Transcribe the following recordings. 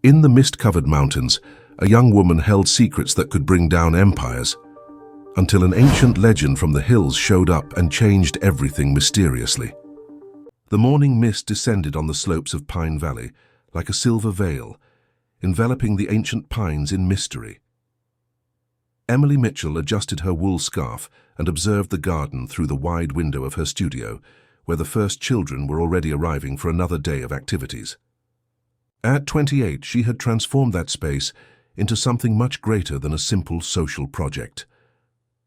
In the mist-covered mountains, a young woman held secrets that could bring down empires, until an ancient legend from the hills showed up and changed everything mysteriously. The morning mist descended on the slopes of Pine Valley like a silver veil, enveloping the ancient pines in mystery. Emily Mitchell adjusted her wool scarf and observed the garden through the wide window of her studio, where the first children were already arriving for another day of activities. At 28, she had transformed that space into something much greater than a simple social project.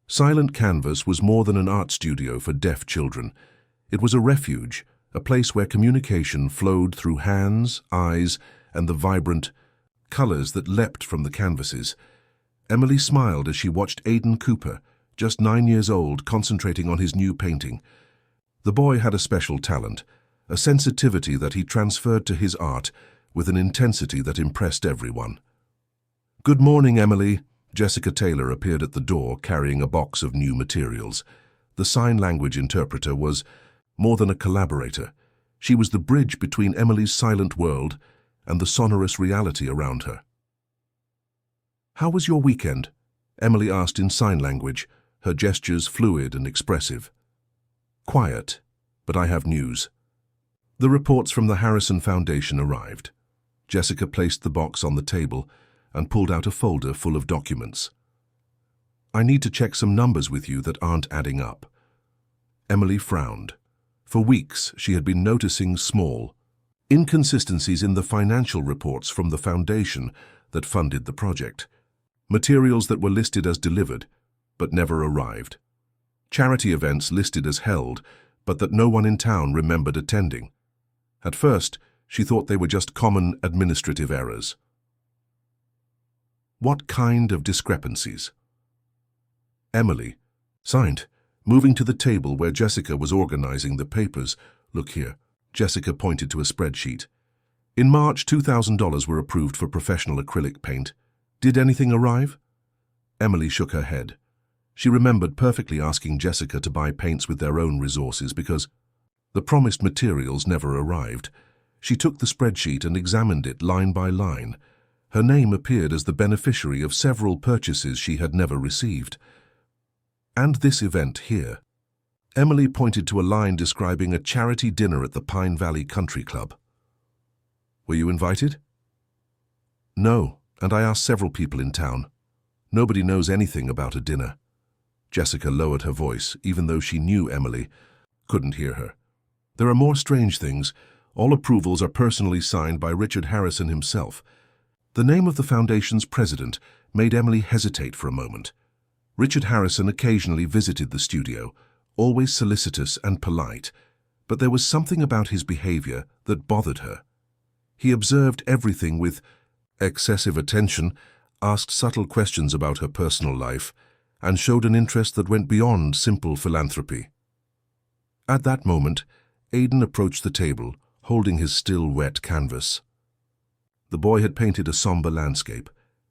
Silent Canvas was more than an art studio for deaf children. It was a refuge, a place where communication flowed through hands, eyes, and the vibrant colors that leapt from the canvases. Emily smiled as she watched Aidan Cooper, just 9 years old, concentrating on his new painting. The boy had a special talent, a sensitivity that he transferred to his art with an intensity that impressed everyone. "Good morning, Emily." Jessica Taylor appeared at the door carrying a box of new materials. The sign language interpreter was more than a collaborator. She was the bridge between Emily's silent world and the sonorous reality around her. "How was your weekend?" Emily asked in sign language, her gestures fluid and expressive. "Quiet, but I have news." The reports from the Harrison Foundation arrived. Jessica placed the box on the table and pulled out a folder full of documents. "I need to check some numbers with you that aren't adding up." Emily frowned. For weeks, she had been noticing small inconsistencies in the financial reports from the foundation that funded the project. Materials that were listed as delivered, but never arrived. Charity events listed as held, but that no one in town remembered attending. At first, she thought they were just common administrative errors. What kind of discrepancies? Emily, signed, moving to the table where Jessica was organizing the papers. "Look here." Jessica pointed to a spreadsheet. "In March, $2,000 were approved for professional acrylic paint. Did anything arrive?" Emily shook her head. She remembered perfectly asking Jessica to buy paints with their own resources because the promised materials never arrived. She took the spreadsheet and examined it line by line. Her name appeared as the beneficiary of several purchases she had never received. "And this event here." Emily pointed to a line describing a charity dinner at the Pine Valley Country Club. "Were you invited?" "No, and I asked several people in town. Nobody knows anything about a dinner." Jessica lowered her voice, even though she knew Emily couldn't hear her. "There are more strange things. All approvals are personally signed by Richard Harrison himself." The name of the foundation's president made Emily hesitate for a moment. Richard Harrison occasionally visited the studio, always solicitous and polite, but there was something about his behavior that bothered her. He observed everything with excessive attention, asked subtle questions about her personal life, and showed an interest that went beyond simple philanthropy. At that moment, Aidan approached the table, holding his still wet canvas. The boy had painted a somber landscape,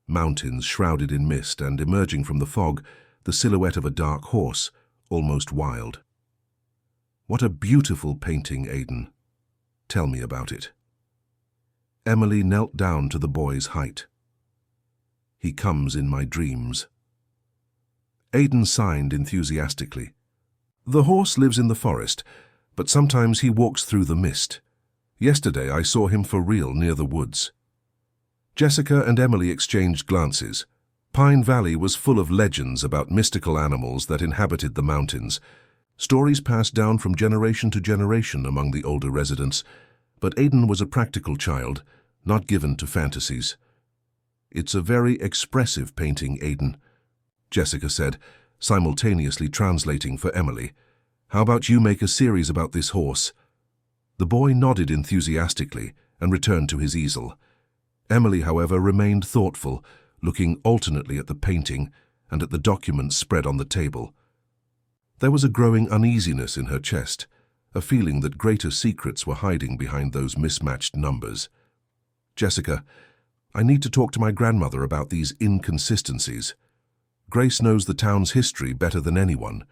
mountains shrouded in mist, and emerging from the fog, the silhouette of a dark horse, almost wild. "What a beautiful painting, Aidan. Tell me about it." Emily knelt down to the boy's height. "He comes in my dreams." Aidan signed enthusiastically. "The horse lives in the forest, but sometimes he walks through the mist. Yesterday I saw him for real near the woods." Jessica and Emily exchanged glances. Pine Valley was full of legends about mystical animals that inhabited the mountains. Stories passed down from generation to generation among the older residents, but Aidan was a practical child, not given to fantasies. "It's a very expressive painting, Aidan," Jessica said, simultaneously translating for Emily. "How about you make a series about this horse?" The boy nodded enthusiastically and returned to his easel. Emily, however, remained thoughtful, looking alternately at the painting and at the documents spread on the table. There was a growing uneasiness in her chest, a feeling that greater secrets were hiding behind those mismatched numbers. "Jessica, I need to talk to my grandmother about these inconsistencies. Grace knows the town's history better than anyone.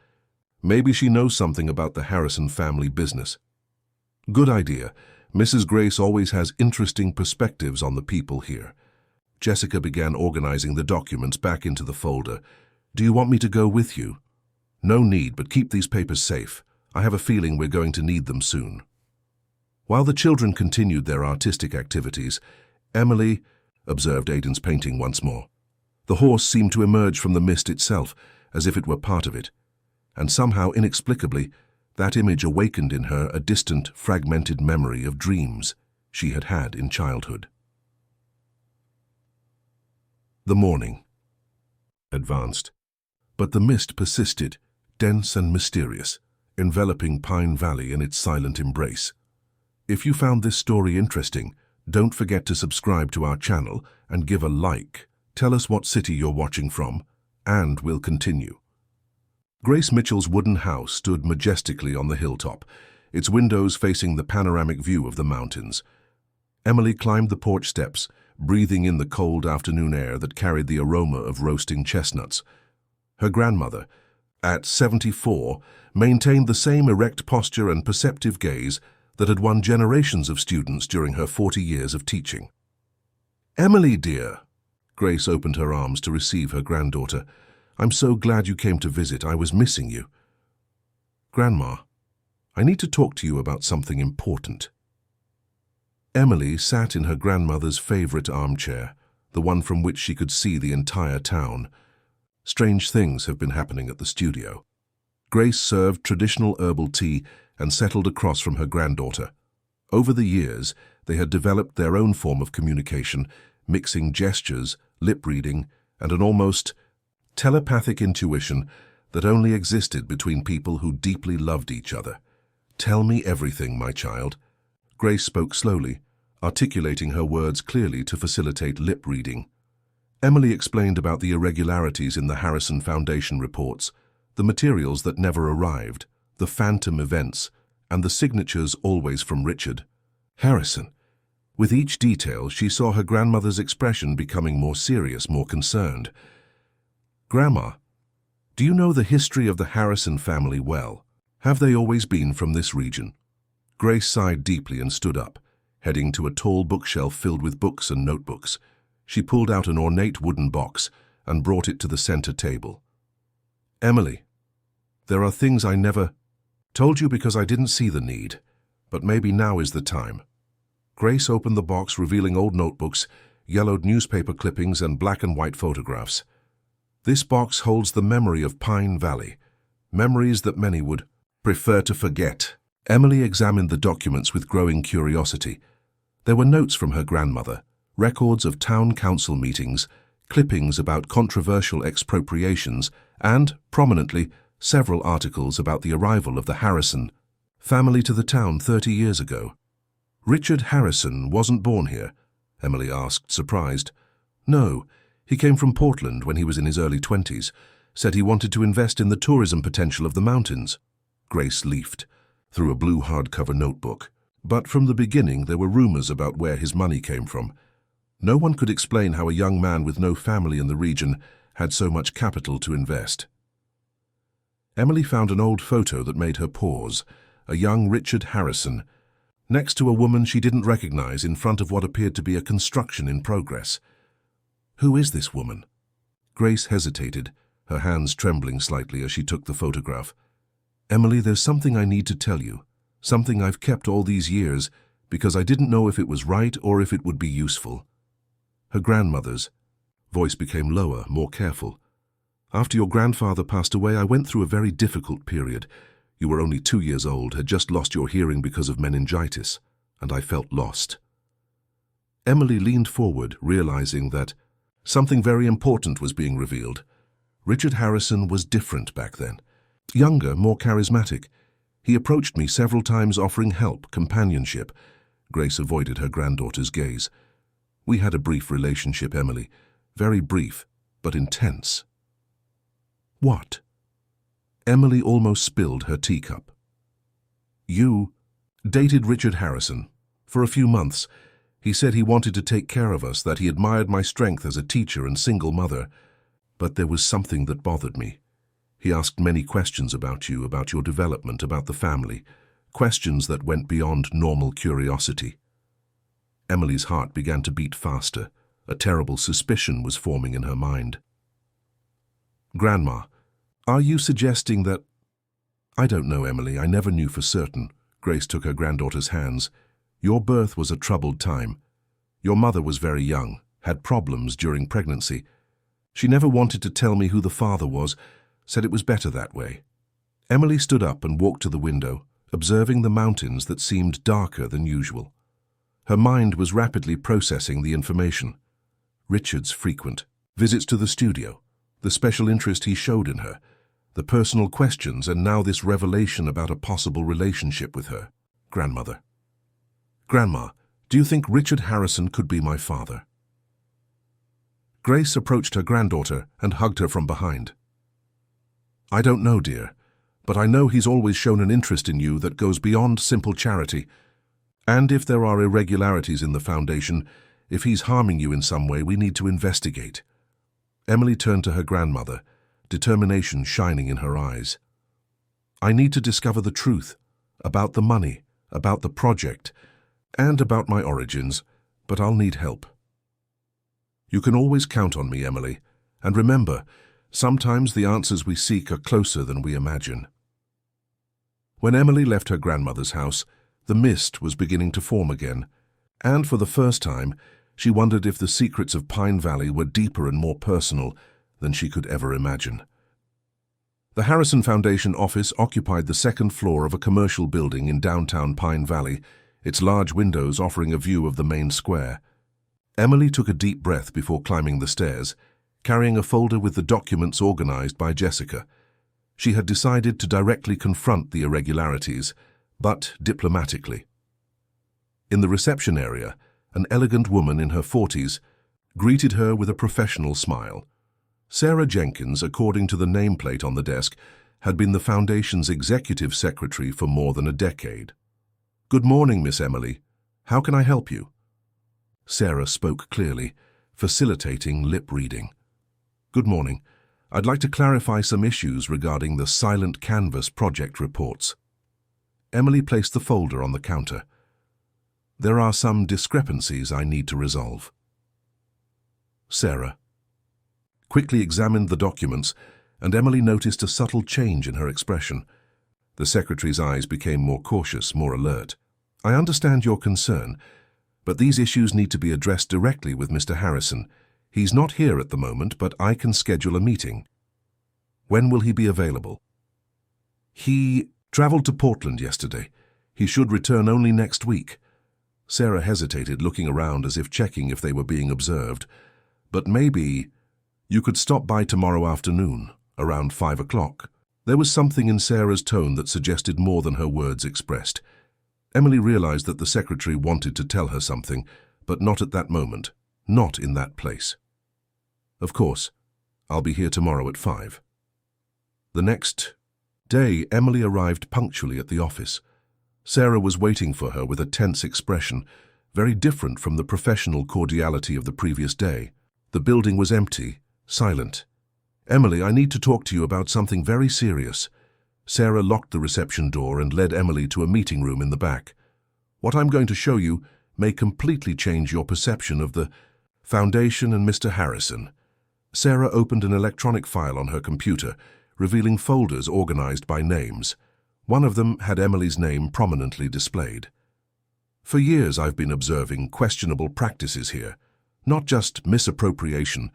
Maybe she knows something about the Harrison family business." "Good idea. Mrs. Grace always has interesting perspectives on the people here. Jessica began organizing the documents back into the folder. Do you want me to go with you? No need, but keep these papers safe. I have a feeling we're going to need them soon. While the children continued their artistic activities, Emily observed Aidan's painting once more. The horse seemed to emerge from the mist itself, as if it were part of it, and somehow, inexplicably, that image awakened in her a distant, fragmented memory of dreams she had had in childhood. The morning advanced, but the mist persisted, dense and mysterious, enveloping Pine Valley in its silent embrace. If you found this story interesting, don't forget to subscribe to our channel and give a like. Tell us what city you're watching from, and we'll continue. Grace Mitchell's wooden house stood majestically on the hilltop, its windows facing the panoramic view of the mountains. Emily climbed the porch steps, breathing in the cold afternoon air that carried the aroma of roasting chestnuts. Her grandmother, at 74, maintained the same erect posture and perceptive gaze that had won generations of students during her 40 years of teaching. "Emily, dear," Grace opened her arms to receive her granddaughter. "I'm so glad you came to visit. I was missing you." "Grandma, I need to talk to you about something important." Emily sat in her grandmother's favorite armchair, the one from which she could see the entire town. Strange things have been happening at the studio. Grace served traditional herbal tea and settled across from her granddaughter. Over the years, they had developed their own form of communication, mixing gestures, lip reading, and an almost telepathic intuition that only existed between people who deeply loved each other. "Tell me everything, my child." Grace spoke slowly, articulating her words clearly to facilitate lip reading. Emily explained about the irregularities in the Harrison Foundation reports, the materials that never arrived, the phantom events, and the signatures always from Richard. Harrison. With each detail, she saw her grandmother's expression becoming more serious, more concerned. "Grandma, do you know the history of the Harrison family well? Have they always been from this region?" Grace sighed deeply and stood up, heading to a tall bookshelf filled with books and notebooks. She pulled out an ornate wooden box and brought it to the center table. "Emily, there are things I never told you because I didn't see the need, but maybe now is the time." Grace opened the box, revealing old notebooks, yellowed newspaper clippings, and black and white photographs. "This box holds the memory of Pine Valley, memories that many would prefer to forget." Emily examined the documents with growing curiosity. There were notes from her grandmother, records of town council meetings, clippings about controversial expropriations, and, prominently, several articles about the arrival of the Harrison family to the town 30 years ago. "Richard Harrison wasn't born here?" Emily asked, surprised. "No, he came from Portland when he was in his early 20s, said he wanted to invest in the tourism potential of the mountains." Grace leafed through a blue hardcover notebook. But from the beginning there were rumors about where his money came from. No one could explain how a young man with no family in the region had so much capital to invest. Emily found an old photo that made her pause, a young Richard Harrison, next to a woman she didn't recognize in front of what appeared to be a construction in progress. "Who is this woman?" Grace hesitated, her hands trembling slightly as she took the photograph. "Emily, there's something I need to tell you, something I've kept all these years because I didn't know if it was right or if it would be useful." Her grandmother's voice became lower, more careful. "After your grandfather passed away, I went through a very difficult period. You were only 2 years old, had just lost your hearing because of meningitis, and I felt lost." Emily leaned forward, realizing that something very important was being revealed. Richard Harrison was different back then. Younger, more charismatic. He approached me several times offering help, companionship. Grace avoided her granddaughter's gaze. "We had a brief relationship, Emily. Very brief, but intense." "What?" Emily almost spilled her teacup. "You dated Richard Harrison. For a few months. He said he wanted to take care of us, that he admired my strength as a teacher and single mother. But there was something that bothered me. He asked many questions about you, about your development, about the family. questions that went beyond normal curiosity. Emily's heart began to beat faster. A terrible suspicion was forming in her mind. "Grandma, are you suggesting that—" "I don't know, Emily. I never knew for certain." Grace took her granddaughter's hands. "Your birth was a troubled time. Your mother was very young, had problems during pregnancy. She never wanted to tell me who the father was, said it was better that way." Emily stood up and walked to the window, observing the mountains that seemed darker than usual. Her mind was rapidly processing the information. Richard's frequent visits to the studio, the special interest he showed in her, the personal questions, and now this revelation about a possible relationship with her grandmother. "Grandma, do you think Richard Harrison could be my father?" Grace approached her granddaughter and hugged her from behind. "I don't know, dear, but I know he's always shown an interest in you that goes beyond simple charity. And if there are irregularities in the foundation, if he's harming you in some way, we need to investigate." Emily turned to her grandmother, determination shining in her eyes. "I need to discover the truth about the money, about the project, and about my origins, but I'll need help." "You can always count on me, Emily. And remember, sometimes the answers we seek are closer than we imagine." When Emily left her grandmother's house, the mist was beginning to form again, and for the first time, she wondered if the secrets of Pine Valley were deeper and more personal than she could ever imagine. The Harrison Foundation office occupied the second floor of a commercial building in downtown Pine Valley, its large windows offering a view of the main square. Emily took a deep breath before climbing the stairs, carrying a folder with the documents organized by Jessica. She had decided to directly confront the irregularities, but diplomatically. In the reception area, an elegant woman in her 40s greeted her with a professional smile. Sarah Jenkins, according to the nameplate on the desk, had been the Foundation's executive secretary for more than a decade. "Good morning, Miss Emily. How can I help you?" Sarah spoke clearly, facilitating lip reading. "Good morning. I'd like to clarify some issues regarding the Silent Canvas project reports." Emily placed the folder on the counter. "There are some discrepancies I need to resolve." Sarah quickly examined the documents, and Emily noticed a subtle change in her expression. The secretary's eyes became more cautious, more alert. "I understand your concern, but these issues need to be addressed directly with Mr. Harrison. He's not here at the moment, but I can schedule a meeting." "When will he be available?" "He traveled to Portland yesterday. He should return only next week." Sarah hesitated, looking around as if checking if they were being observed. "But maybe you could stop by tomorrow afternoon, around 5 o'clock. There was something in Sarah's tone that suggested more than her words expressed. Emily realized that the secretary wanted to tell her something, but not at that moment, not in that place. "Of course, I'll be here tomorrow at 5. The next day, Emily arrived punctually at the office. Sarah was waiting for her with a tense expression, very different from the professional cordiality of the previous day. The building was empty, silent. "Emily, I need to talk to you about something very serious." Sarah locked the reception door and led Emily to a meeting room in the back. "What I'm going to show you may completely change your perception of the Foundation and Mr. Harrison." Sarah opened an electronic file on her computer, revealing folders organized by names. One of them had Emily's name prominently displayed. "For years I've been observing questionable practices here, not just misappropriation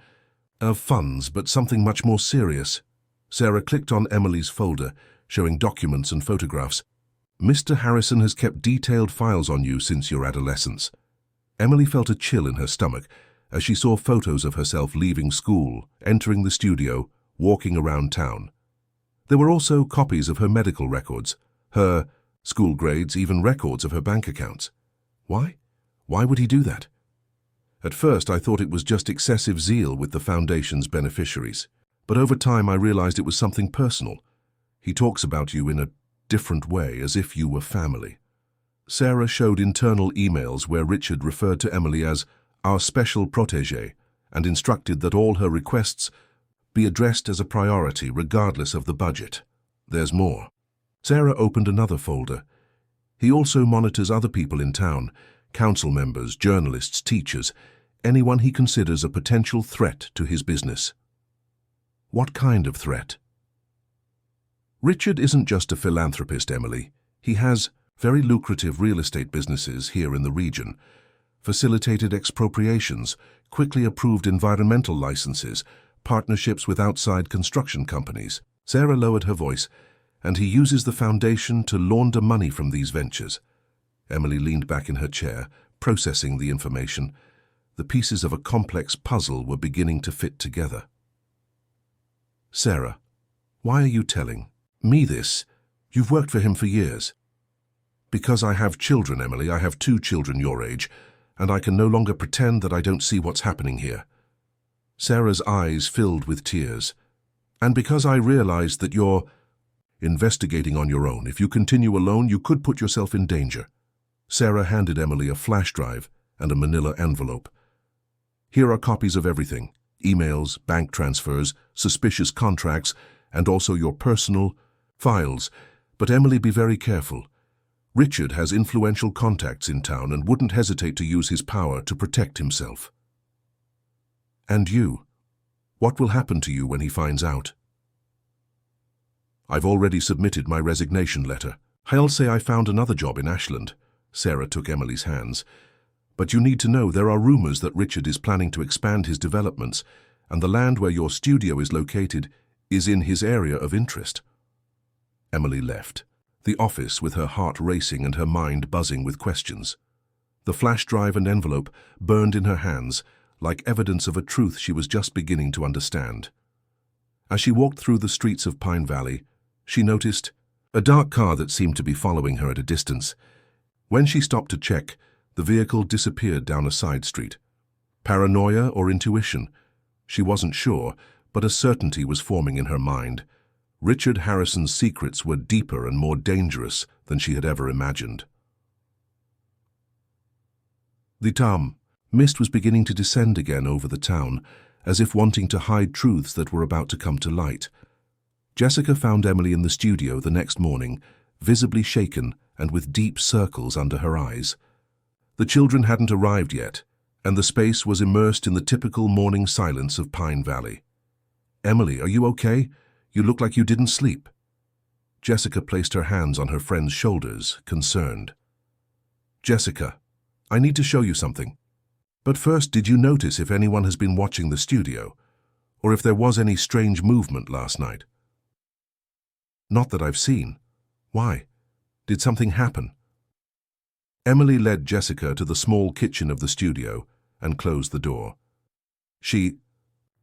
of funds, but something much more serious." Sarah clicked on Emily's folder, showing documents and photographs. "Mr. Harrison has kept detailed files on you since your adolescence." Emily felt a chill in her stomach as she saw photos of herself leaving school, entering the studio, walking around town. There were also copies of her medical records, her school grades, even records of her bank accounts. Why? Why would he do that? At first, I thought it was just excessive zeal with the Foundation's beneficiaries. But over time, I realized it was something personal. He talks about you in a different way, as if you were family. Sarah showed internal emails where Richard referred to Emily as our special protégé and instructed that all her requests be addressed as a priority regardless of the budget. There's more. Sarah opened another folder. He also monitors other people in town, council members, journalists, teachers, anyone he considers a potential threat to his business. What kind of threat? Richard isn't just a philanthropist, Emily. He has very lucrative real estate businesses here in the region, facilitated expropriations, quickly approved environmental licenses, partnerships with outside construction companies. Sarah lowered her voice, and he uses the foundation to launder money from these ventures. Emily leaned back in her chair, processing the information. The pieces of a complex puzzle were beginning to fit together. Sarah, why are you telling me this? You've worked for him for years. Because I have children, Emily. I have 2 children your age, and I can no longer pretend that I don't see what's happening here. Sarah's eyes filled with tears. And because I realized that you're investigating on your own. If you continue alone, you could put yourself in danger. Sarah handed Emily a flash drive and a manila envelope. Here are copies of everything: emails, bank transfers, suspicious contracts, and also your personal files. But Emily, be very careful. Richard has influential contacts in town and wouldn't hesitate to use his power to protect himself. And you? What will happen to you when he finds out? I've already submitted my resignation letter. I'll say I found another job in Ashland. Sarah took Emily's hands. But you need to know there are rumors that Richard is planning to expand his developments, and the land where your studio is located is in his area of interest. Emily left the office with her heart racing and her mind buzzing with questions. The flash drive and envelope burned in her hands, like evidence of a truth she was just beginning to understand. As she walked through the streets of Pine Valley, she noticed a dark car that seemed to be following her at a distance. When she stopped to check, the vehicle disappeared down a side street. Paranoia or intuition? She wasn't sure, but a certainty was forming in her mind. Richard Harrison's secrets were deeper and more dangerous than she had ever imagined. The mist was beginning to descend again over the town, as if wanting to hide truths that were about to come to light. Jessica found Emily in the studio the next morning, visibly shaken and with deep circles under her eyes. The children hadn't arrived yet, and the space was immersed in the typical morning silence of Pine Valley. "Emily, are you okay? You look like you didn't sleep." Jessica placed her hands on her friend's shoulders, concerned. "Jessica, I need to show you something. But first, did you notice if anyone has been watching the studio, or if there was any strange movement last night?" "Not that I've seen. Why? Did something happen?" Emily led Jessica to the small kitchen of the studio and closed the door. She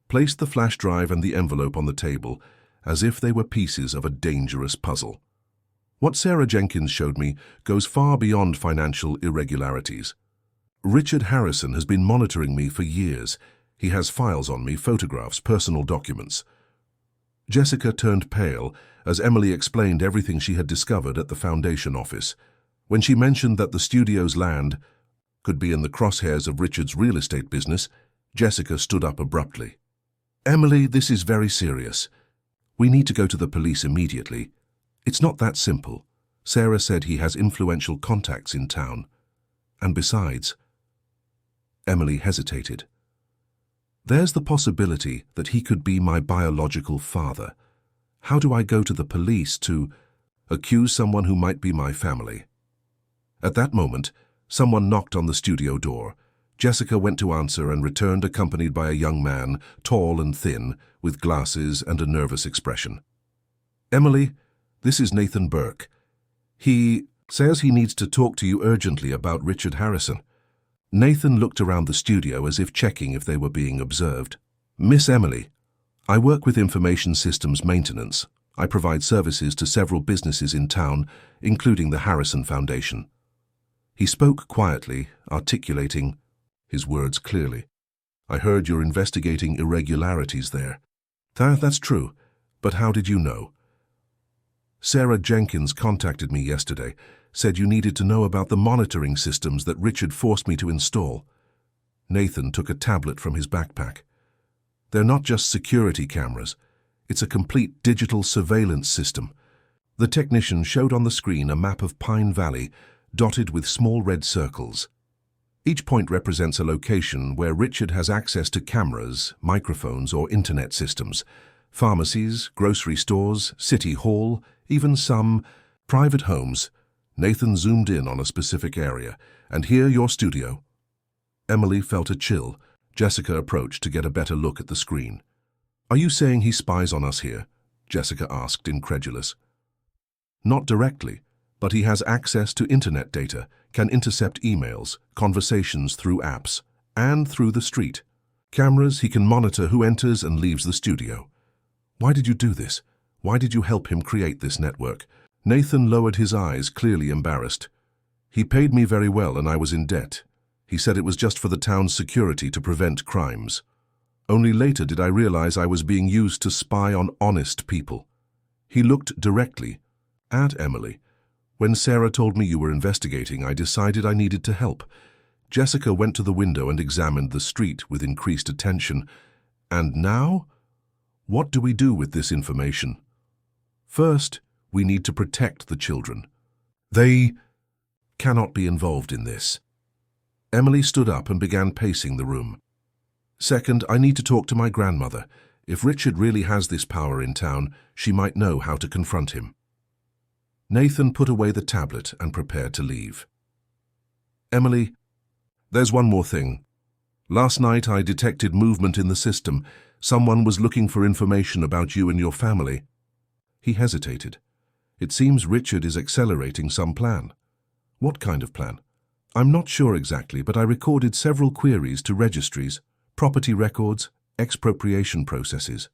placed the flash drive and the envelope on the table as if they were pieces of a dangerous puzzle. "What Sarah Jenkins showed me goes far beyond financial irregularities. Richard Harrison has been monitoring me for years. He has files on me, photographs, personal documents." Jessica turned pale as Emily explained everything she had discovered at the foundation office. When she mentioned that the studio's land could be in the crosshairs of Richard's real estate business, Jessica stood up abruptly. "Emily, this is very serious. We need to go to the police immediately. It's not that simple. Sarah said he has influential contacts in town. And besides..." Emily hesitated. "There's the possibility that he could be my biological father. How do I go to the police to accuse someone who might be my family?" At that moment, someone knocked on the studio door. Jessica went to answer and returned accompanied by a young man, tall and thin, with glasses and a nervous expression. "Emily, this is Nathan Burke. He says he needs to talk to you urgently about Richard Harrison." Nathan looked around the studio as if checking if they were being observed. "Miss Emily, I work with information systems maintenance. I provide services to several businesses in town, including the Harrison Foundation." He spoke quietly, articulating his words clearly. "I heard you're investigating irregularities there." That's true, but how did you know?" "Sarah Jenkins contacted me yesterday, said you needed to know about the monitoring systems that Richard forced me to install." Nathan took a tablet from his backpack. "They're not just security cameras. It's a complete digital surveillance system. The technician showed on the screen a map of Pine Valley, dotted with small red circles. Each point represents a location where Richard has access to cameras, microphones, or internet systems, pharmacies, grocery stores, city hall, even some private homes. Nathan zoomed in on a specific area. "And here, your studio." Emily felt a chill. Jessica approached to get a better look at the screen. "Are you saying he spies on us here?" Jessica asked, incredulous. "Not directly, but he has access to internet data, can intercept emails, conversations through apps, and through the street. Cameras, he can monitor who enters and leaves the studio." "Why did you do this? Why did you help him create this network?" Nathan lowered his eyes, clearly embarrassed. "He paid me very well and I was in debt. He said it was just for the town's security to prevent crimes. Only later did I realize I was being used to spy on honest people." He looked directly at Emily. "When Sarah told me you were investigating, I decided I needed to help." Jessica went to the window and examined the street with increased attention. "And now? What do we do with this information?" "First, we need to protect the children. They cannot be involved in this." Emily stood up and began pacing the room. "Second, I need to talk to my grandmother. If Richard really has this power in town, she might know how to confront him." Nathan put away the tablet and prepared to leave. "Emily, there's one more thing. Last night I detected movement in the system. Someone was looking for information about you and your family." He hesitated. "It seems Richard is accelerating some plan." "What kind of plan?" "I'm not sure exactly, but I recorded several queries to registries, property records, expropriation processes,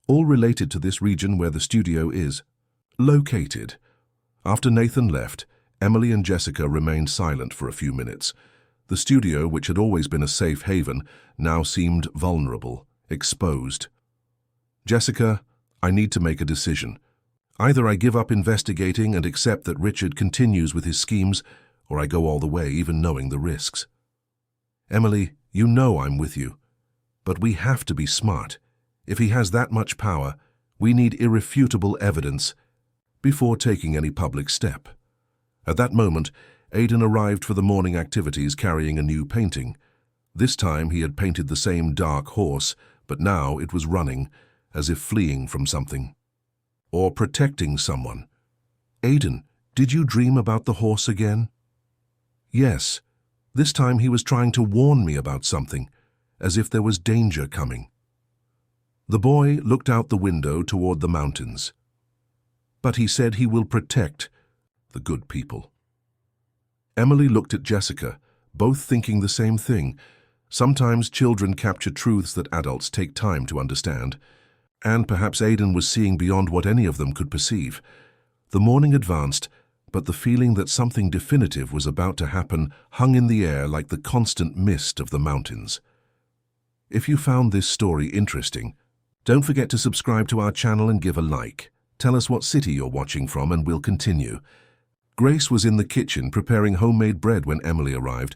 all related to this region where the studio is located." After Nathan left, Emily and Jessica remained silent for a few minutes. The studio, which had always been a safe haven, now seemed vulnerable, exposed. "Jessica, I need to make a decision. Either I give up investigating and accept that Richard continues with his schemes, or I go all the way, even knowing the risks." "Emily, you know I'm with you. But we have to be smart. If he has that much power, we need irrefutable evidence before taking any public step." At that moment, Aidan arrived for the morning activities carrying a new painting. This time he had painted the same dark horse, but now it was running, as if fleeing from something. Or protecting someone. "Aidan, did you dream about the horse again?" "Yes. This time he was trying to warn me about something, as if there was danger coming." The boy looked out the window toward the mountains. "But he said he will protect the good people." Emily looked at Jessica, both thinking the same thing. Sometimes children capture truths that adults take time to understand, and perhaps Aidan was seeing beyond what any of them could perceive. The morning advanced, but the feeling that something definitive was about to happen hung in the air like the constant mist of the mountains. If you found this story interesting, don't forget to subscribe to our channel and give a like. Tell us what city you're watching from and we'll continue. Grace was in the kitchen preparing homemade bread when Emily arrived,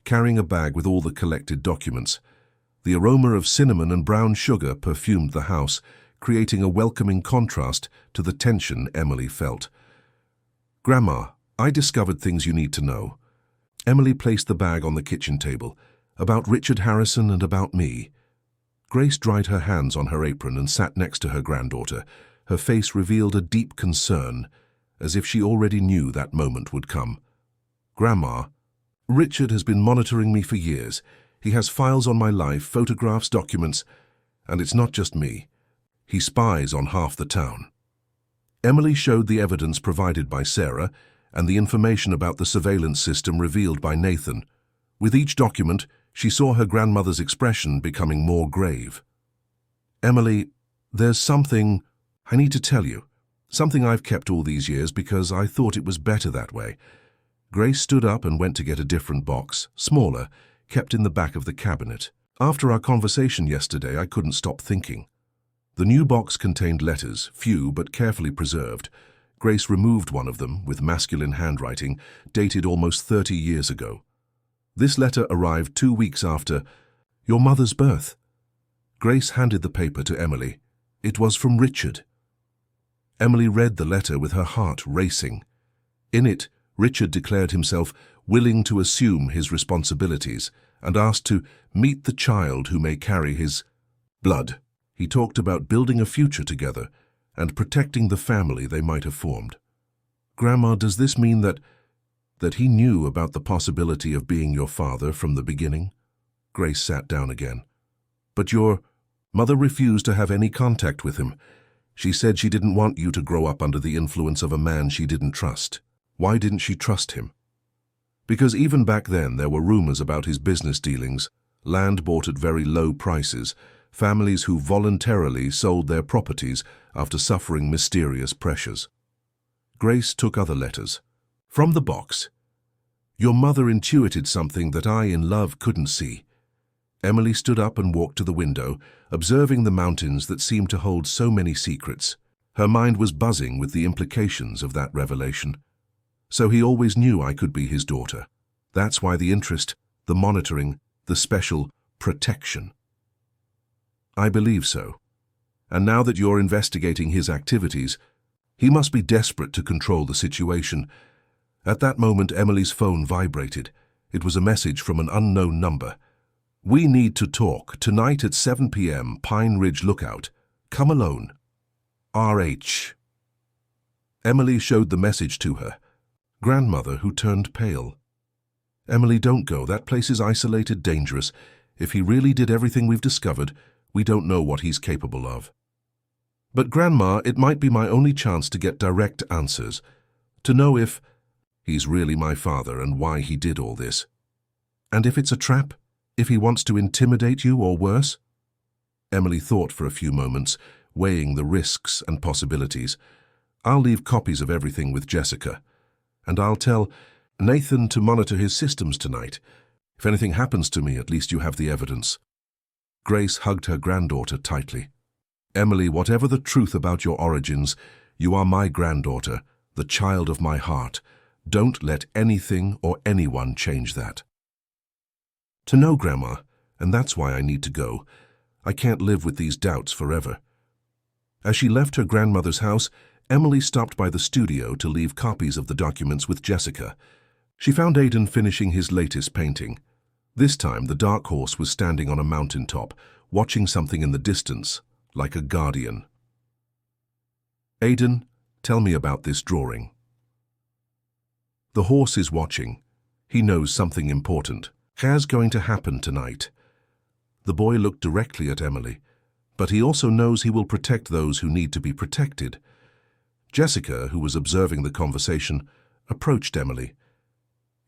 carrying a bag with all the collected documents. The aroma of cinnamon and brown sugar perfumed the house, creating a welcoming contrast to the tension Emily felt. "Grandma, I discovered things you need to know." Emily placed the bag on the kitchen table, "about Richard Harrison and about me." Grace dried her hands on her apron and sat next to her granddaughter. Her face revealed a deep concern, as if she already knew that moment would come. "Grandma, Richard has been monitoring me for years. He has files on my life, photographs, documents, and it's not just me. He spies on half the town." Emily showed the evidence provided by Sarah and the information about the surveillance system revealed by Nathan. With each document, she saw her grandmother's expression becoming more grave. "Emily, there's something I need to tell you. Something I've kept all these years because I thought it was better that way." Grace stood up and went to get a different box, smaller, kept in the back of the cabinet. "After our conversation yesterday, I couldn't stop thinking." The new box contained letters, few but carefully preserved. Grace removed one of them, with masculine handwriting, dated almost 30 years ago. This letter arrived 2 weeks after your mother's birth. Grace handed the paper to Emily. It was from Richard. Emily read the letter with her heart racing. In it, Richard declared himself willing to assume his responsibilities and asked to meet the child who may carry his blood. He talked about building a future together and protecting the family they might have formed. Grandma, does this mean that he knew about the possibility of being your father from the beginning? Grace sat down again. But your mother refused to have any contact with him. She said she didn't want you to grow up under the influence of a man she didn't trust. Why didn't she trust him? Because even back then there were rumors about his business dealings, land bought at very low prices, families who voluntarily sold their properties after suffering mysterious pressures. Grace took other letters. From the box. Your mother intuited something that I, in love, couldn't see. Emily stood up and walked to the window, observing the mountains that seemed to hold so many secrets. Her mind was buzzing with the implications of that revelation. So he always knew I could be his daughter. That's why the interest, the monitoring, the special protection. I believe so. And now that you're investigating his activities, he must be desperate to control the situation. At that moment, Emily's phone vibrated. It was a message from an unknown number. We need to talk. Tonight at 7 p.m., Pine Ridge Lookout. Come alone. R.H. Emily showed the message to her grandmother, who turned pale. Emily, don't go. That place is isolated, dangerous. If he really did everything we've discovered, we don't know what he's capable of. But Grandma, it might be my only chance to get direct answers, to know if he's really my father and why he did all this. And if it's a trap, if he wants to intimidate you or worse? Emily thought for a few moments, weighing the risks and possibilities. I'll leave copies of everything with Jessica, and I'll tell Nathan to monitor his systems tonight. If anything happens to me, at least you have the evidence. Grace hugged her granddaughter tightly. Emily, whatever the truth about your origins, you are my granddaughter, the child of my heart. Don't let anything or anyone change that. To know, Grandma, and that's why I need to go. I can't live with these doubts forever. As she left her grandmother's house, Emily stopped by the studio to leave copies of the documents with Jessica. She found Aidan finishing his latest painting. This time, the dark horse was standing on a mountaintop, watching something in the distance, like a guardian. Aidan, tell me about this drawing. The horse is watching. He knows something important. What's going to happen tonight? The boy looked directly at Emily, but he also knows he will protect those who need to be protected. Jessica, who was observing the conversation, approached Emily.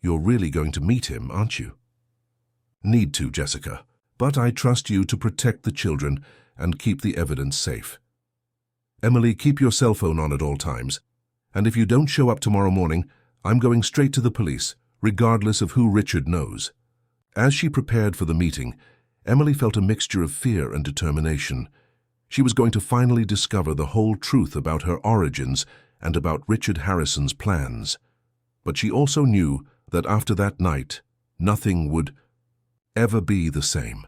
You're really going to meet him, aren't you? Need to, Jessica, but I trust you to protect the children and keep the evidence safe. Emily, keep your cell phone on at all times, and if you don't show up tomorrow morning, I'm going straight to the police, regardless of who Richard knows. As she prepared for the meeting, Emily felt a mixture of fear and determination. She was going to finally discover the whole truth about her origins and about Richard Harrison's plans. But she also knew that after that night, nothing would ever be the same.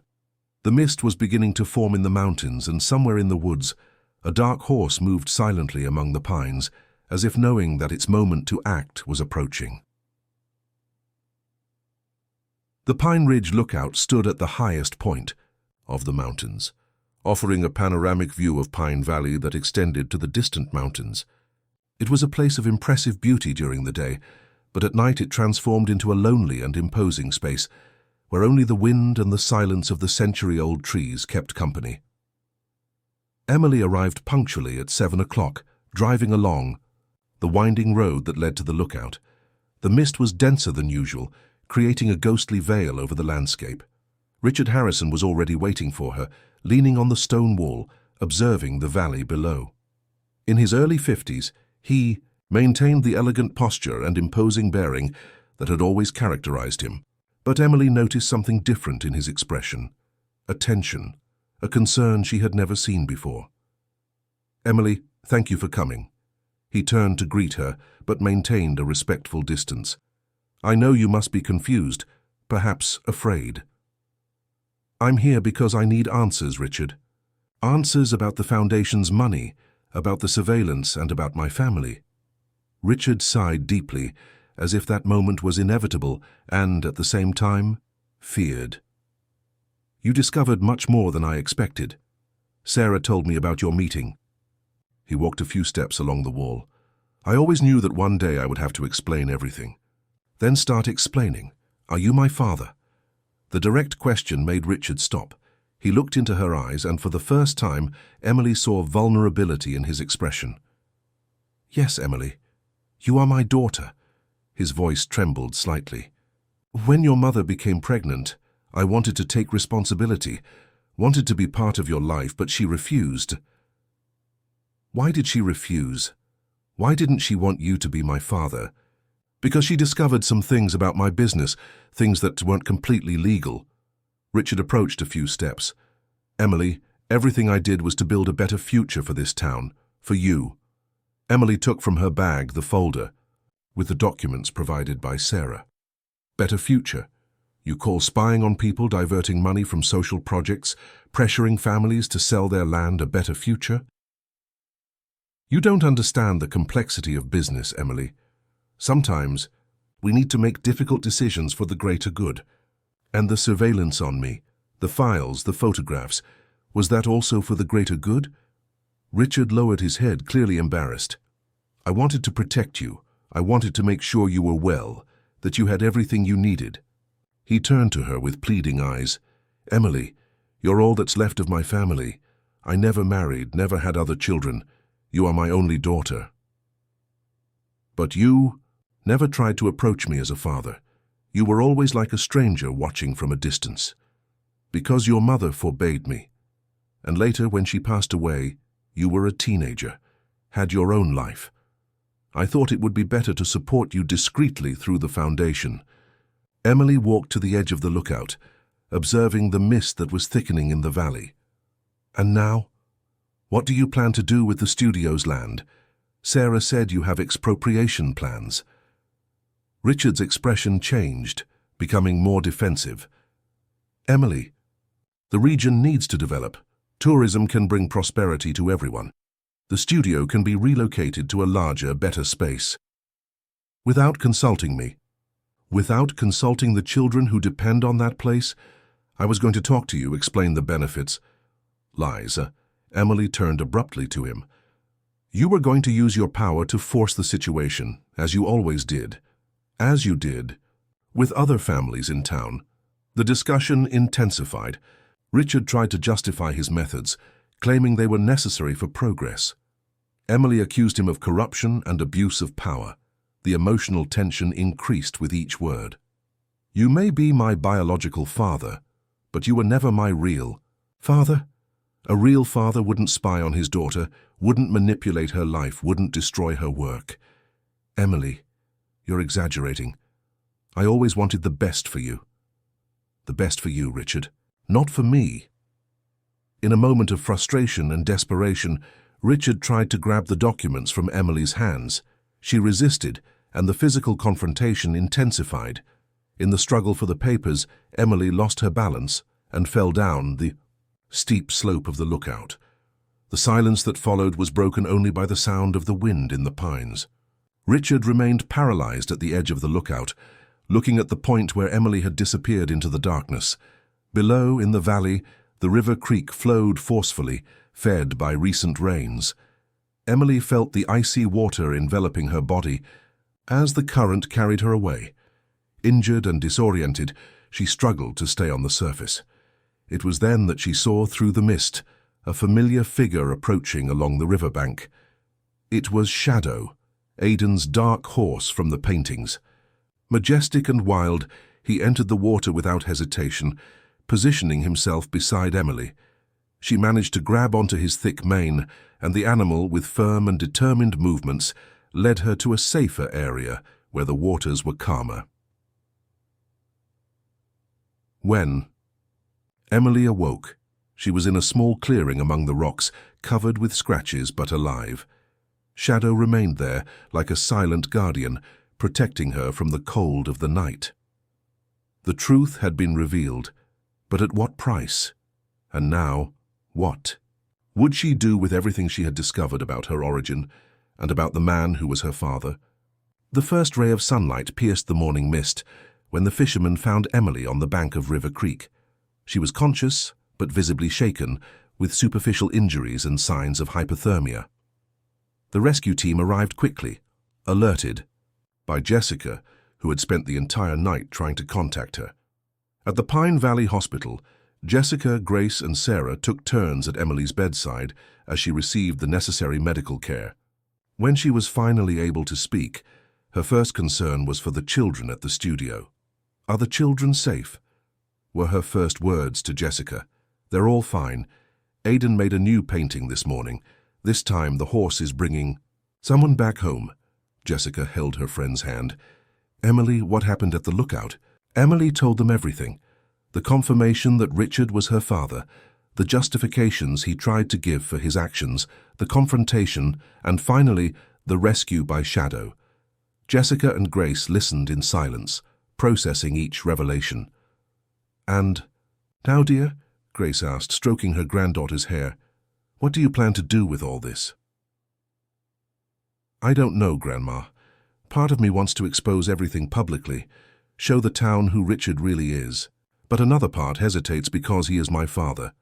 The mist was beginning to form in the mountains, and somewhere in the woods, a dark horse moved silently among the pines, as if knowing that its moment to act was approaching. The Pine Ridge Lookout stood at the highest point of the mountains, offering a panoramic view of Pine Valley that extended to the distant mountains. It was a place of impressive beauty during the day, but at night it transformed into a lonely and imposing space, where only the wind and the silence of the century-old trees kept company. Emily arrived punctually at 7 o'clock, driving along the winding road that led to the lookout. The mist was denser than usual, creating a ghostly veil over the landscape. Richard Harrison was already waiting for her, leaning on the stone wall, observing the valley below. In his early 50s, he maintained the elegant posture and imposing bearing that had always characterized him. But Emily noticed something different in his expression, a tension, a concern she had never seen before. Emily, thank you for coming. He turned to greet her, but maintained a respectful distance. I know you must be confused, perhaps afraid. I'm here because I need answers, Richard. Answers about the Foundation's money, about the surveillance and about my family. Richard sighed deeply, as if that moment was inevitable and, at the same time, feared. You discovered much more than I expected. Sarah told me about your meeting. He walked a few steps along the wall. I always knew that one day I would have to explain everything. Then start explaining. Are you my father? The direct question made Richard stop. He looked into her eyes, and for the first time, Emily saw vulnerability in his expression. Yes, Emily. You are my daughter. His voice trembled slightly. When your mother became pregnant, I wanted to take responsibility, wanted to be part of your life, but she refused. Why did she refuse? Why didn't she want you to be my father? Because she discovered some things about my business, things that weren't completely legal. Richard approached a few steps. Emily, everything I did was to build a better future for this town, for you. Emily took from her bag the folder with the documents provided by Sarah. Better future. You call spying on people, diverting money from social projects, pressuring families to sell their land a better future? You don't understand the complexity of business, Emily. Sometimes we need to make difficult decisions for the greater good. And the surveillance on me, the files, the photographs, was that also for the greater good? Richard lowered his head, clearly embarrassed. I wanted to protect you. I wanted to make sure you were well, that you had everything you needed. He turned to her with pleading eyes. Emily, you're all that's left of my family. I never married, never had other children. You are my only daughter. But you never tried to approach me as a father. You were always like a stranger watching from a distance. Because your mother forbade me. And later, when she passed away, you were a teenager, had your own life. I thought it would be better to support you discreetly through the foundation. Emily walked to the edge of the lookout, observing the mist that was thickening in the valley. And now? What do you plan to do with the studio's land? Sarah said you have expropriation plans. Richard's expression changed, becoming more defensive. Emily, the region needs to develop. Tourism can bring prosperity to everyone. The studio can be relocated to a larger, better space. Without consulting me, without consulting the children who depend on that place, I was going to talk to you, explain the benefits. Lies. Emily turned abruptly to him. You were going to use your power to force the situation, as you always did. As you did with other families in town. The discussion intensified. Richard tried to justify his methods, claiming they were necessary for progress. Emily accused him of corruption and abuse of power. The emotional tension increased with each word. You may be my biological father, but you were never my real father. A real father wouldn't spy on his daughter, wouldn't manipulate her life, wouldn't destroy her work. Emily, you're exaggerating. I always wanted the best for you. The best for you, Richard, not for me. In a moment of frustration and desperation, Richard tried to grab the documents from Emily's hands. She resisted, and the physical confrontation intensified. In the struggle for the papers, Emily lost her balance and fell down the steep slope of the lookout. The silence that followed was broken only by the sound of the wind in the pines. Richard remained paralyzed at the edge of the lookout, looking at the point where Emily had disappeared into the darkness. Below, in the valley, the river creek flowed forcefully, fed by recent rains. Emily felt the icy water enveloping her body as the current carried her away. Injured and disoriented, she struggled to stay on the surface. It was then that she saw through the mist a familiar figure approaching along the riverbank. It was Shadow, Aidan's dark horse from the paintings. Majestic and wild, he entered the water without hesitation, positioning himself beside Emily. She managed to grab onto his thick mane, and the animal, with firm and determined movements, led her to a safer area where the waters were calmer. When Emily awoke, she was in a small clearing among the rocks, covered with scratches but alive. Shadow remained there like a silent guardian, protecting her from the cold of the night. The truth had been revealed, but at what price? And now, what? Would she do with everything she had discovered about her origin and about the man who was her father? The first ray of sunlight pierced the morning mist when the fisherman found Emily on the bank of River Creek. She was conscious, but visibly shaken, with superficial injuries and signs of hypothermia. The rescue team arrived quickly, alerted by Jessica, who had spent the entire night trying to contact her. At the Pine Valley Hospital, Jessica, Grace, and Sarah took turns at Emily's bedside as she received the necessary medical care. When she was finally able to speak, her first concern was for the children at the studio. "Are the children safe?" were her first words to Jessica. "They're all fine. Aidan made a new painting this morning. This time the horse is bringing someone back home." Jessica held her friend's hand. "Emily, what happened at the lookout?" Emily told them everything. The confirmation that Richard was her father, the justifications he tried to give for his actions, the confrontation, and finally, the rescue by Shadow. Jessica and Grace listened in silence, processing each revelation. "And now, dear?" Grace asked, stroking her granddaughter's hair. "What do you plan to do with all this?" "I don't know, Grandma. Part of me wants to expose everything publicly, show the town who Richard really is. But another part hesitates because he is my father."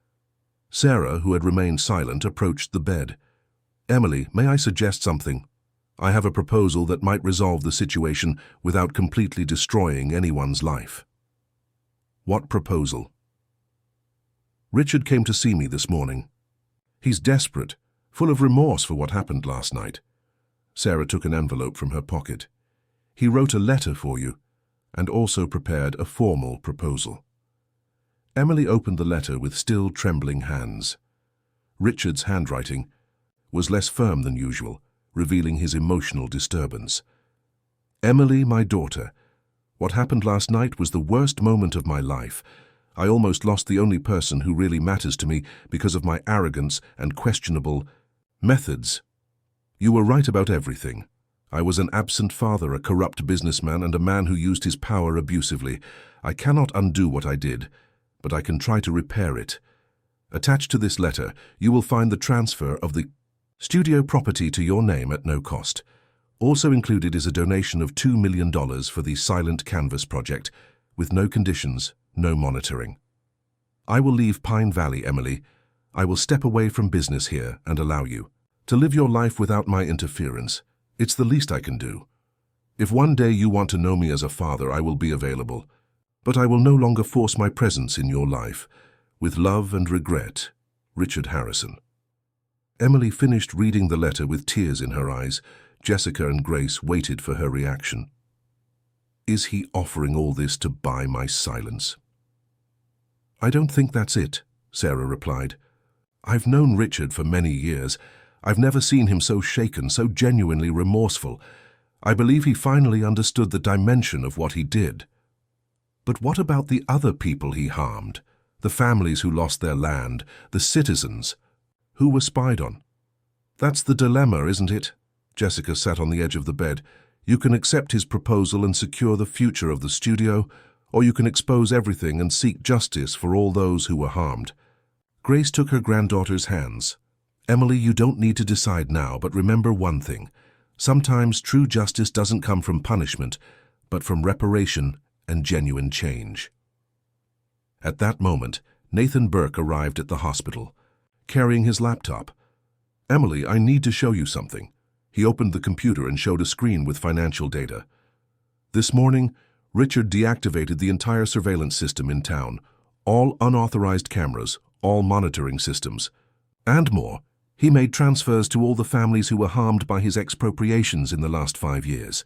Sarah, who had remained silent, approached the bed. "Emily, may I suggest something? I have a proposal that might resolve the situation without completely destroying anyone's life." "What proposal?" "Richard came to see me this morning. He's desperate, full of remorse for what happened last night." Sarah took an envelope from her pocket. "He wrote a letter for you, and also prepared a formal proposal." Emily opened the letter with still trembling hands. Richard's handwriting was less firm than usual, revealing his emotional disturbance. "Emily, my daughter, what happened last night was the worst moment of my life. I almost lost the only person who really matters to me because of my arrogance and questionable methods. You were right about everything. I was an absent father, a corrupt businessman, and a man who used his power abusively. I cannot undo what I did, but I can try to repair it. Attached to this letter, you will find the transfer of the studio property to your name at no cost. Also included is a donation of $2 million for the Silent Canvas project, with no conditions, no monitoring. I will leave Pine Valley, Emily. I will step away from business here and allow you to live your life without my interference. It's the least I can do. If one day you want to know me as a father, I will be available. But I will no longer force my presence in your life. With love and regret, Richard Harrison." Emily finished reading the letter with tears in her eyes. Jessica and Grace waited for her reaction. "Is he offering all this to buy my silence?" "I don't think that's it," Sarah replied. "I've known Richard for many years. I've never seen him so shaken, so genuinely remorseful. I believe he finally understood the dimension of what he did. But what about the other people he harmed? The families who lost their land, the citizens who were spied on? That's the dilemma, isn't it?" Jessica sat on the edge of the bed. "You can accept his proposal and secure the future of the studio, or you can expose everything and seek justice for all those who were harmed." Grace took her granddaughter's hands. "Emily, you don't need to decide now, but remember one thing. Sometimes true justice doesn't come from punishment, but from reparation and genuine change." At that moment, Nathan Burke arrived at the hospital, carrying his laptop. "Emily, I need to show you something." He opened the computer and showed a screen with financial data. "This morning, Richard deactivated the entire surveillance system in town, all unauthorized cameras, all monitoring systems, and more. He made transfers to all the families who were harmed by his expropriations in the last 5 years.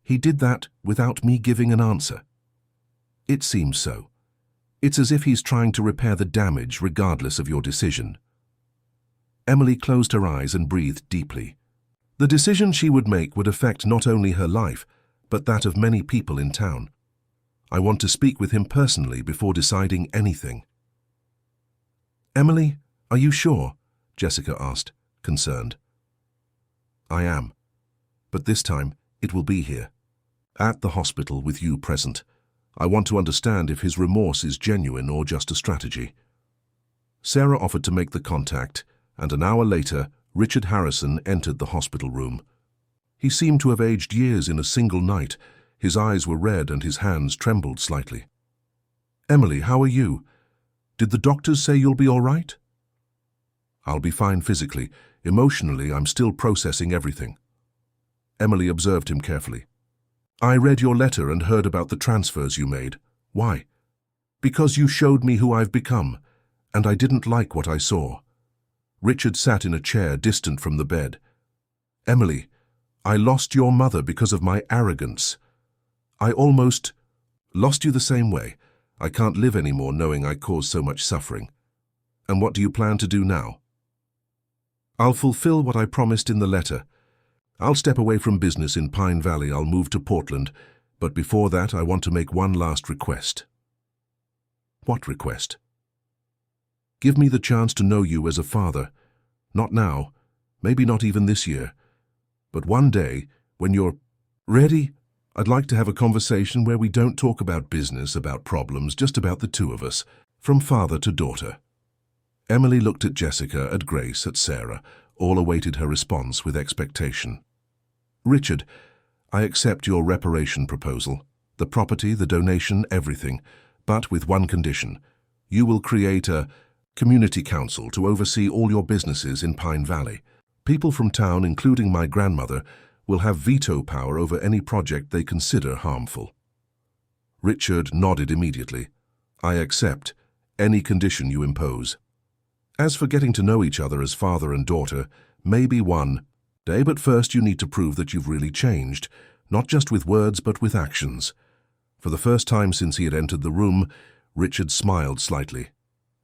He did that without me giving an answer. It seems so. It's as if he's trying to repair the damage regardless of your decision." Emily closed her eyes and breathed deeply. The decision she would make would affect not only her life, but that of many people in town. "I want to speak with him personally before deciding anything." "Emily, are you sure?" Jessica asked, concerned. "I am. But this time, it will be here, at the hospital with you present. I want to understand if his remorse is genuine or just a strategy." Sarah offered to make the contact, and an hour later, Richard Harrison entered the hospital room. He seemed to have aged years in a single night. His eyes were red and his hands trembled slightly. "Emily, how are you? Did the doctors say you'll be all right?" "I'll be fine physically. Emotionally, I'm still processing everything." Emily observed him carefully. "I read your letter and heard about the transfers you made. Why?" "Because you showed me who I've become, and I didn't like what I saw." Richard sat in a chair distant from the bed. "Emily, I lost your mother because of my arrogance. I almost lost you the same way. I can't live anymore knowing I caused so much suffering. And what do you plan to do now?" "I'll fulfill what I promised in the letter. I'll step away from business in Pine Valley. I'll move to Portland, but before that I want to make one last request." "What request?" "Give me the chance to know you as a father. Not now, maybe not even this year, but one day, when you're ready, I'd like to have a conversation where we don't talk about business, about problems, just about the two of us, from father to daughter." Emily looked at Jessica, at Grace, at Sarah. All awaited her response with expectation. "Richard, I accept your reparation proposal. The property, the donation, everything. But with one condition. You will create a community council to oversee all your businesses in Pine Valley. People from town, including my grandmother, will have veto power over any project they consider harmful." Richard nodded immediately. "I accept any condition you impose. As for getting to know each other as father and daughter, maybe one day, but first you need to prove that you've really changed, not just with words but with actions." For the first time since he had entered the room, Richard smiled slightly.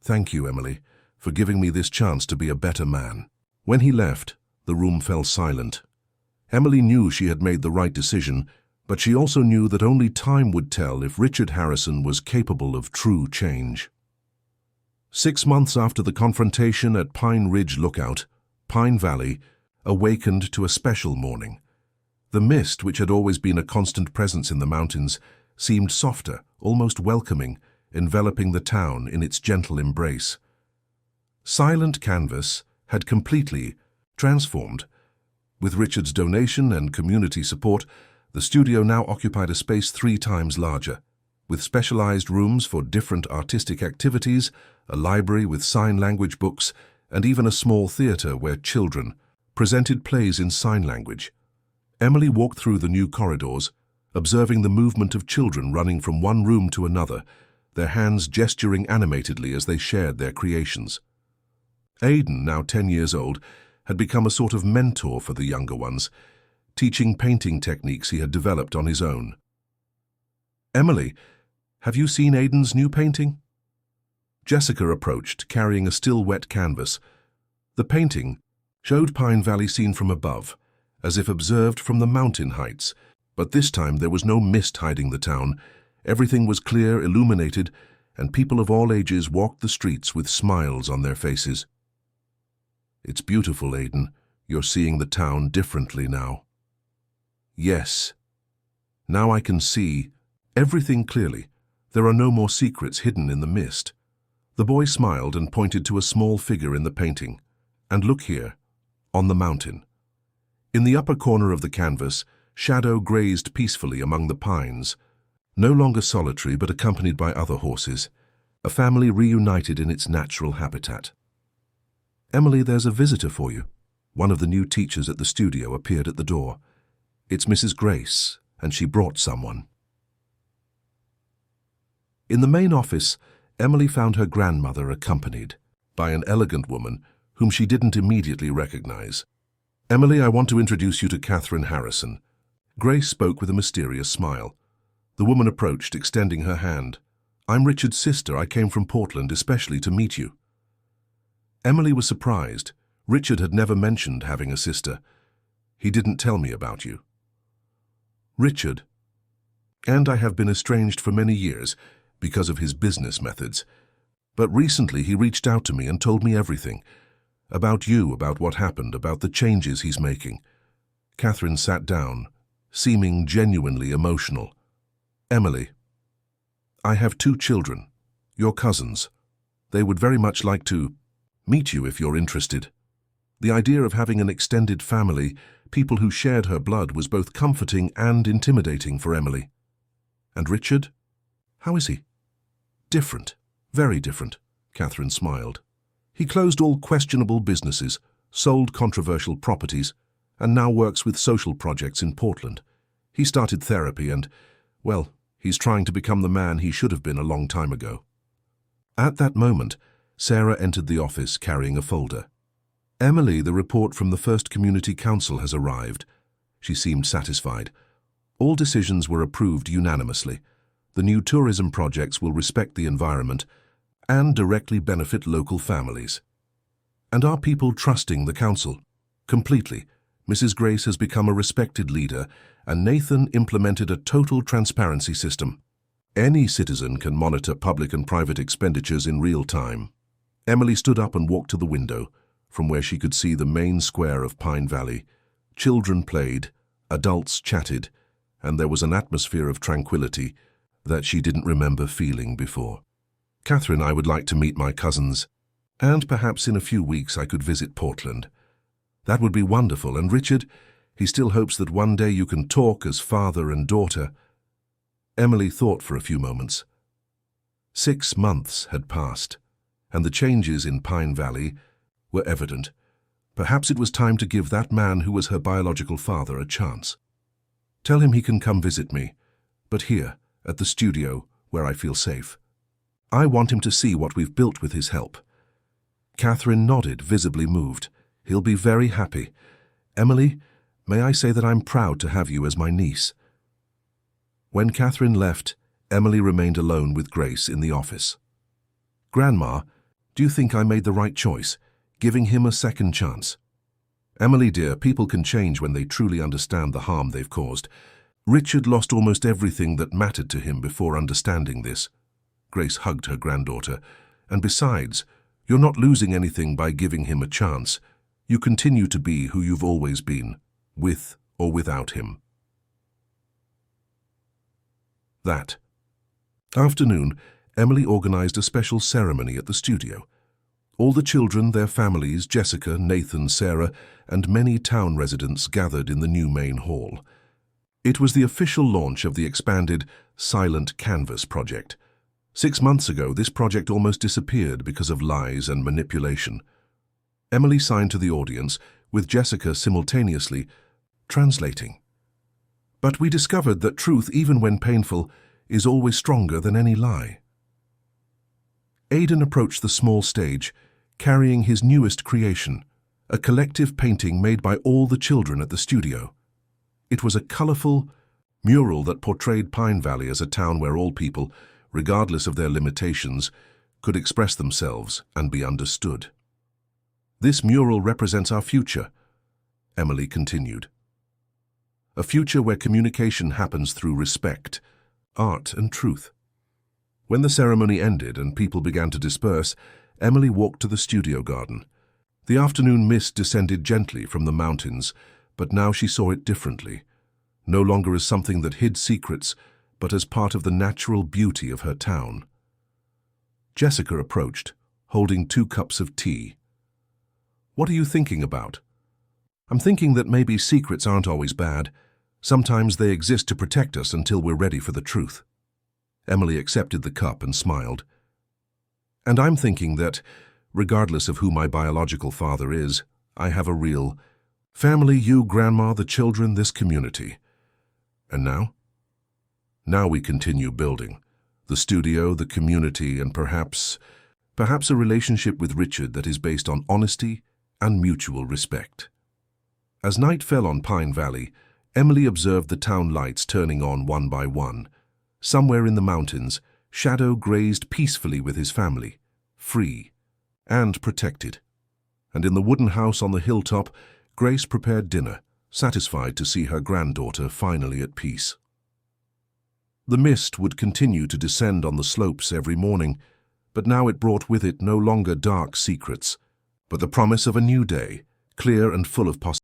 "Thank you, Emily, for giving me this chance to be a better man." When he left, the room fell silent. Emily knew she had made the right decision, but she also knew that only time would tell if Richard Harrison was capable of true change. 6 months after the confrontation at Pine Ridge Lookout, Pine Valley awakened to a special morning. The mist, which had always been a constant presence in the mountains, seemed softer, almost welcoming, enveloping the town in its gentle embrace. Silent Canvas had completely transformed. With Richard's donation and community support, the studio now occupied a space 3 times larger, with specialized rooms for different artistic activities, a library with sign language books, and even a small theater where children presented plays in sign language. Emily walked through the new corridors, observing the movement of children running from one room to another, their hands gesturing animatedly as they shared their creations. Aidan, now 10 years old, had become a sort of mentor for the younger ones, teaching painting techniques he had developed on his own. "Emily, have you seen Aidan's new painting?" Jessica approached, carrying a still wet canvas. The painting showed Pine Valley seen from above, as if observed from the mountain heights, but this time there was no mist hiding the town. Everything was clear, illuminated, and people of all ages walked the streets with smiles on their faces. "It's beautiful, Aidan. You're seeing the town differently now." "Yes. Now I can see everything clearly. There are no more secrets hidden in the mist." The boy smiled and pointed to a small figure in the painting. "And look here, on the mountain." In the upper corner of the canvas, Shadow grazed peacefully among the pines, no longer solitary but accompanied by other horses, a family reunited in its natural habitat. "Emily, there's a visitor for you." One of the new teachers at the studio appeared at the door. "It's Mrs. Grace, and she brought someone." In the main office, Emily found her grandmother accompanied by an elegant woman whom she didn't immediately recognize. "Emily, I want to introduce you to Catherine Harrison." Grace spoke with a mysterious smile. The woman approached, extending her hand. "I'm Richard's sister. I came from Portland especially to meet you." Emily was surprised. Richard had never mentioned having a sister. "He didn't tell me about you." "Richard and I have been estranged for many years because of his business methods. But recently he reached out to me and told me everything. About you, about what happened, about the changes he's making." Catherine sat down, seeming genuinely emotional. "Emily, I have 2 children, your cousins. They would very much like to meet you if you're interested. The idea of having an extended family, people who shared her blood, was both comforting and intimidating for Emily. And Richard? How is he? Different. Very different, Catherine smiled. He closed all questionable businesses, sold controversial properties, and now works with social projects in Portland. He started therapy and, well, he's trying to become the man he should have been a long time ago. At that moment, Sarah entered the office carrying a folder. Emily, the report from the First Community Council has arrived. She seemed satisfied. All decisions were approved unanimously. The new tourism projects will respect the environment and directly benefit local families. And are people trusting the council? Completely. Mrs. Grace has become a respected leader, and Nathan implemented a total transparency system. Any citizen can monitor public and private expenditures in real time. Emily stood up and walked to the window, from where she could see the main square of Pine Valley. Children played, adults chatted, and there was an atmosphere of tranquility that she didn't remember feeling before. Catherine, I would like to meet my cousins, and perhaps in a few weeks I could visit Portland. That would be wonderful, and Richard, he still hopes that one day you can talk as father and daughter. Emily thought for a few moments. 6 months had passed, and the changes in Pine Valley were evident. Perhaps it was time to give that man who was her biological father a chance. Tell him he can come visit me, but here, at the studio, where I feel safe. I want him to see what we've built with his help. Catherine nodded, visibly moved. He'll be very happy. Emily, may I say that I'm proud to have you as my niece. When Catherine left, Emily remained alone with Grace in the office. Grandma, do you think I made the right choice, giving him a second chance? Emily, dear, people can change when they truly understand the harm they've caused. Richard lost almost everything that mattered to him before understanding this. Grace hugged her granddaughter. And besides, you're not losing anything by giving him a chance. You continue to be who you've always been, with or without him. That afternoon, Emily organized a special ceremony at the studio. All the children, their families, Jessica, Nathan, Sarah, and many town residents gathered in the new main hall. It was the official launch of the expanded Silent Canvas project. 6 months ago, this project almost disappeared because of lies and manipulation. Emily signed to the audience, with Jessica simultaneously translating. But we discovered that truth, even when painful, is always stronger than any lie. Aidan approached the small stage, carrying his newest creation, a collective painting made by all the children at the studio. It was a colorful mural that portrayed Pine Valley as a town where all people, regardless of their limitations, could express themselves and be understood. This mural represents our future, Emily continued. A future where communication happens through respect, art, and truth. When the ceremony ended and people began to disperse, Emily walked to the studio garden. The afternoon mist descended gently from the mountains, but now she saw it differently, no longer as something that hid secrets, but as part of the natural beauty of her town. Jessica approached, holding 2 cups of tea. What are you thinking about? I'm thinking that maybe secrets aren't always bad. Sometimes they exist to protect us until we're ready for the truth. Emily accepted the cup and smiled. And I'm thinking that, regardless of who my biological father is, I have a real family, you, Grandma, the children, this community. And now? Now we continue building. The studio, the community, and perhaps a relationship with Richard that is based on honesty and mutual respect. As night fell on Pine Valley, Emily observed the town lights turning on one by one. Somewhere in the mountains, Shadow grazed peacefully with his family, free and protected. And in the wooden house on the hilltop, Grace prepared dinner, satisfied to see her granddaughter finally at peace. The mist would continue to descend on the slopes every morning, but now it brought with it no longer dark secrets, but the promise of a new day, clear and full of possibilities.